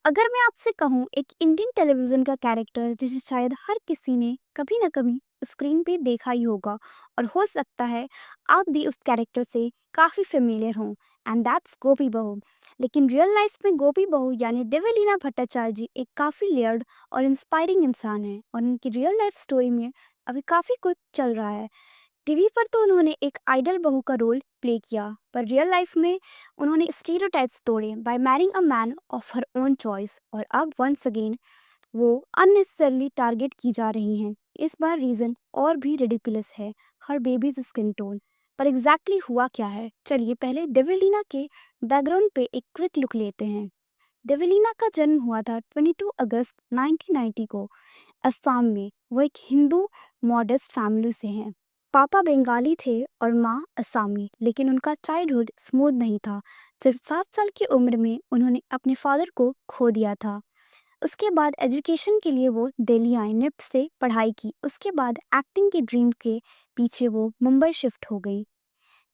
अगर मैं आपसे कहूँ एक इंडियन टेलीविजन का कैरेक्टर जिसे शायद हर किसी ने कभी ना कभी स्क्रीन पे देखा ही होगा और हो सकता है आप भी उस कैरेक्टर से काफ़ी फेमिलियर हों, एंड दैट्स गोपी बहू। लेकिन रियल लाइफ में गोपी बहू यानी देवलीना भट्टाचार्य जी एक काफ़ी लेयर्ड और इंस्पायरिंग इंसान है, और उनकी रियल लाइफ स्टोरी में अभी काफ़ी कुछ चल रहा है। टीवी पर तो उन्होंने एक आइडल बहू का रोल प्ले किया, पर रियल लाइफ में उन्होंने स्टीरियोटाइप्स तोड़े by marrying a man of her own choice, और अब वंस अगेन वो अननेसेसरली टारगेट की जा रही हैं। इस बार रीज़न और भी रिडिकुलस है, हर बेबीज स्किन टोन। पर एग्जैक्टली हुआ क्या है, चलिए पहले देवेलिना के बैकग्राउंड पे एक क्विक लुक लेते हैं। देवेलिना का जन्म हुआ था 22 अगस्त 1990 को असम में। वो एक हिंदू मॉडेस्ट फैमिली से हैं। पापा बंगाली थे और माँ असमी, लेकिन उनका चाइल्डहुड स्मूथ नहीं था। सिर्फ 7 साल की उम्र में उन्होंने अपने फादर को खो दिया था। उसके बाद एजुकेशन के लिए वो दिल्ली आए, निफ्ट से पढ़ाई की। उसके बाद एक्टिंग के ड्रीम के पीछे वो मुंबई शिफ्ट हो गई।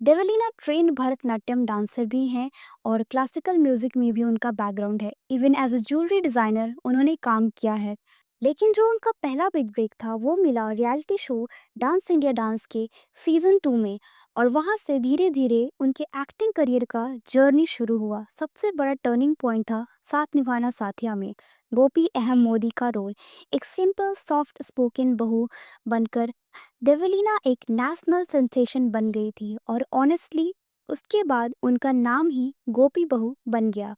देवलीना ट्रेंड भरतनाट्यम डांसर भी हैं और क्लासिकल म्यूजिक में भी उनका बैकग्राउंड है। Even as a jewellery designer उन्होंने काम किया है। लेकिन जो उनका पहला बिग ब्रेक था वो मिला reality show dance India dance के सीजन 2 में, और वहाँ से धीरे धीरे उनके एक्टिंग करियर का जर्नी शुरू हुआ। सबसे बड़ा टर्निंग पॉइंट था साथ निभाना साथिया में गोपी अहम मोदी का रोल। एक सिंपल सॉफ्ट स्पोकन बहू बनकर देवलीना एक नेशनल सेंसेशन बन गई थी, और ऑनेस्टली उसके बाद उनका नाम ही गोपी बहू बन गया।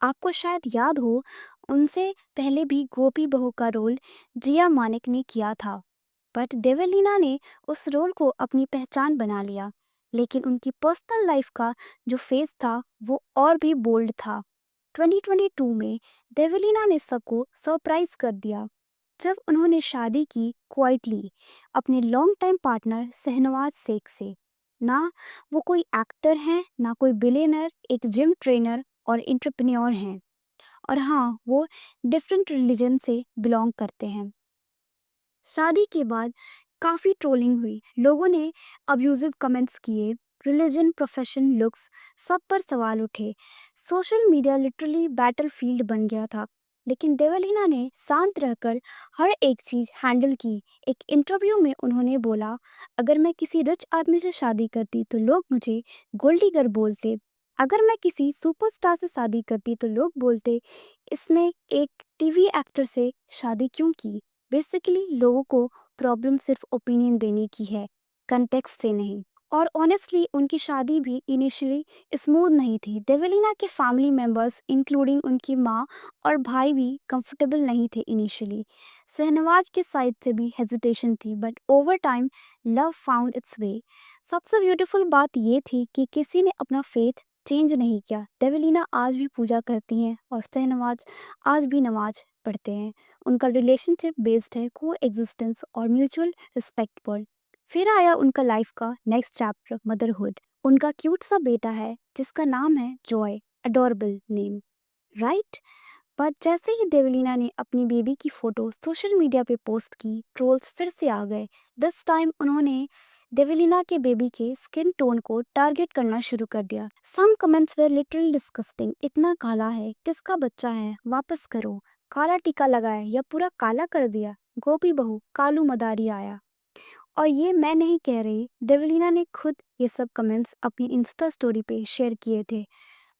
आपको शायद याद हो, उनसे पहले भी गोपी बहू का रोल जिया मानिक ने किया था, बट देवलीना ने उस रोल को अपनी पहचान बना लिया। लेकिन उनकी पर्सनल लाइफ का जो फेस था वो और भी बोल्ड था। 2022 में देवलीना ने सबको सरप्राइज कर दिया जब उन्होंने शादी की क्वाइटली अपने long time partner Shahnawaz Sheikh से। ना वो कोई एक्टर हैं, ना कोई बिलियनर, एक जिम ट्रेनर और एंटरप्रेन्योर हैं। और हाँ, वो डिफरेंट रिलीजन से बिलोंग करते हैं। शादी के बाद काफ़ी ट्रोलिंग हुई, लोगों ने अब्यूजिव कमेंट्स किए, रिलीजन, प्रोफेशन, लुक्स, सब पर सवाल उठे। सोशल मीडिया लिटरली बैटलफील्ड बन गया था। लेकिन देवलीना ने शांत रहकर हर एक चीज़ हैंडल की। एक इंटरव्यू में उन्होंने बोला, अगर मैं किसी रिच आदमी से शादी करती तो लोग मुझे गोल्ड डिगर बोलते। अगर मैं किसी सुपरस्टार से शादी करती तो लोग बोलते इसने एक टीवी एक्टर से शादी क्यों की। बेसिकली लोगों को प्रॉब्लम सिर्फ ओपिनियन देने की है, कंटेक्स्ट से नहीं। और ऑनेस्टली उनकी शादी भी इनिशियली स्मूथ नहीं थी। देवलीना के फैमिली मेंबर्स इंक्लूडिंग उनकी माँ और भाई भी कंफर्टेबल नहीं थे इनिशियली। शहनवाज के साइड से भी हेजिटेशन थी, but over time love found its way. सबसे ब्यूटीफुल बात ये थी कि किसी ने अपना फेथ चेंज नहीं किया। देवलीना आज भी पूजा करती हैं और शहनवाज आज भी नमाज पढ़ते हैं। उनका रिलेशनशिप बेस्ड है को एग्जिस्टेंस और म्यूचुअल रिस्पेक्ट पर। फिर आया उनका लाइफ का नेक्स्ट चैप्टर, मदरहुड। उनका क्यूट सा बेटा है जिसका नाम है जॉय, अडोरेबल नेम, राइट। पर जैसे ही देवलीना ने अपनी बेबी की फोटो सोशल मीडिया पे पोस्ट की, ट्रोल्स फिर से आ गए। दिस टाइम उन्होंने देवलीना के बेबी के स्किन टोन को टारगेट करना शुरू कर दिया। सम कमेंट्स वे लिटरली डिस्गस्टिंग। इतना काला है, किसका बच्चा है, वापस करो, काला टीका लगाया या पूरा काला कर दिया, गोपी बहू कालू मदारी आया। और ये मैं नहीं कह रही, देवलीना ने खुद ये सब कमेंट्स अपनी इंस्टा स्टोरी पे शेयर किए थे।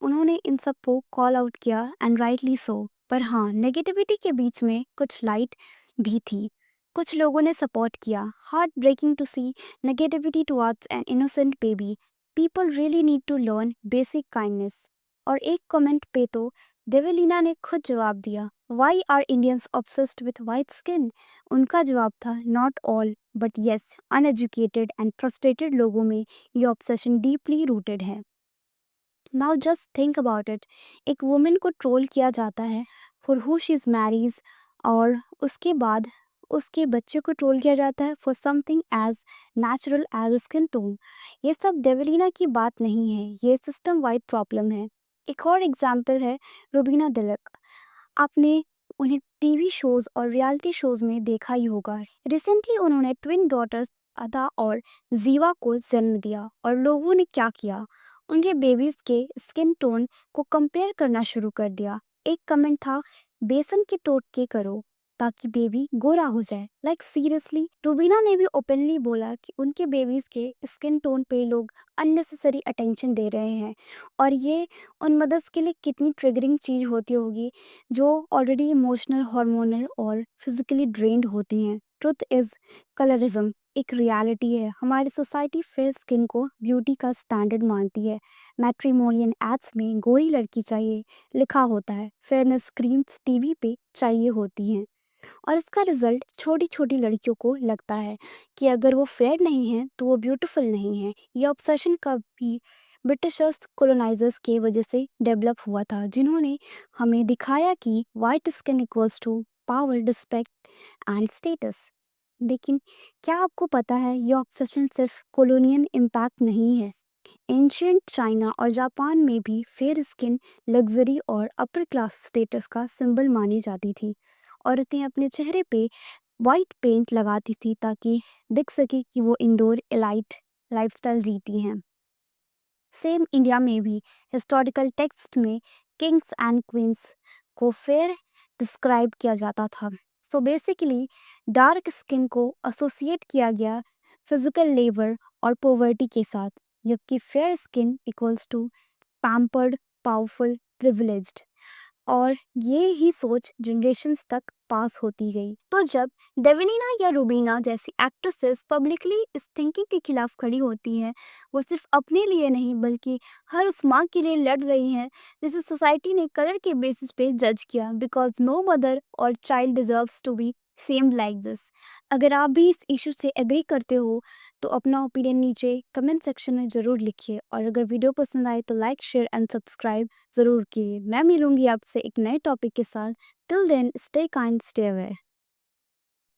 उन्होंने इन सब को कॉल आउट किया, एंड राइटली सो। पर हाँ, नेगेटिविटी के बीच में कुछ लाइट भी थी। कुछ लोगों ने सपोर्ट किया। Heart breaking to see negativity towards an innocent baby. People really need to learn basic kindness. और एक कमेंट पे तो देवेलिना ने खुद जवाब दिया, why are Indians obsessed with white skin. उनका जवाब था, not all but yes, uneducated and frustrated लोगों में ये ऑब्सेशन डीपली रूटेड है। Now just think about it, एक वुमेन को ट्रोल किया जाता है for who she is marries, और उसके बाद उसके बच्चे को ट्रोल किया जाता है for something as natural as skin tone. ये सब देवलीना की बात नहीं है, ये सिस्टम वाइड प्रॉब्लम है। एक और एग्जाम्पल है रुबीना दिलक। आपने उन्हें टीवी शोज और रियलिटी शोज में देखा ही होगा। रिसेंटली उन्होंने ट्विन डॉटर्स अदा और जीवा को जन्म दिया, और लोगों ने क्या किया, उनके बेबीज के स्किन टोन को कंपेयर करना शुरू कर दिया। एक कमेंट था, बेसन के टोटके करो ताकि बेबी गोरा हो जाए। लाइक सीरियसली, रुबीना ने भी ओपनली बोला कि उनके बेबीज के स्किन टोन पे लोग अननेसेसरी अटेंशन दे रहे हैं, और ये उन मदर्स के लिए कितनी ट्रिगरिंग चीज़ होती होगी जो ऑलरेडी इमोशनल, हार्मोनल और फिजिकली ड्रेन्ड होती हैं। ट्रुथ इज़, कलरिज्म एक रियलिटी है। हमारी सोसाइटी फेयर स्किन को ब्यूटी का स्टैंडर्ड मानती है। मैट्रिमोनियल एड्स में गोरी लड़की चाहिए लिखा होता है, फेयरनेस क्रीम्स टीवी पे चाहिए होती हैं, और इसका रिजल्ट छोटी छोटी लड़कियों को लगता है कि अगर वो फेयर नहीं है तो वो ब्यूटीफुल नहीं है। ये ऑब्सेशन कभी ब्रिटिशर्स कोलोनाइजर्स के वजह से डेवलप हुआ था, जिन्होंने हमें दिखाया कि white skin equals to power, respect and status. लेकिन क्या आपको पता है, ये ऑब्सेशन सिर्फ कॉलोनियल इम्पैक्ट नहीं है। एंशियंट चाइना और जापान में भी फेयर स्किन लग्जरी और अपर क्लास स्टेटस का सिंबल मानी जाती थी। औरतें अपने चेहरे पे वाइट पेंट लगाती थी ताकि दिख सके कि वो इंडोर एलाइट लाइफस्टाइल जीती हैं। सेम इंडिया में भी हिस्टोरिकल टेक्स्ट में किंग्स एंड क्वींस को फेयर डिस्क्राइब किया जाता था। सो बेसिकली डार्क स्किन को एसोसिएट किया गया फिजिकल लेबर और पॉवर्टी के साथ, जबकि fair skin equals to pampered, powerful, privileged. और ये ही सोच जनरेशन्स तक पास होती गई। तो जब देवनीना या रुबीना जैसी एक्ट्रेसेस पब्लिकली इस थिंकिंग के खिलाफ खड़ी होती हैं, वो सिर्फ अपने लिए नहीं बल्कि हर उस माँ के लिए लड़ रही हैं जिसे सोसाइटी ने कलर के बेसिस पे जज किया, बिकॉज नो मदर और child deserves to be same like this. अगर आप भी इस इशू से एग्री करते हो तो अपना ओपिनियन नीचे कमेंट सेक्शन में ज़रूर लिखिए, और अगर वीडियो पसंद आए तो लाइक, शेयर एंड सब्सक्राइब ज़रूर किए। मैं मिलूंगी आपसे एक नए टॉपिक के साथ। Till then, stay kind, stay aware.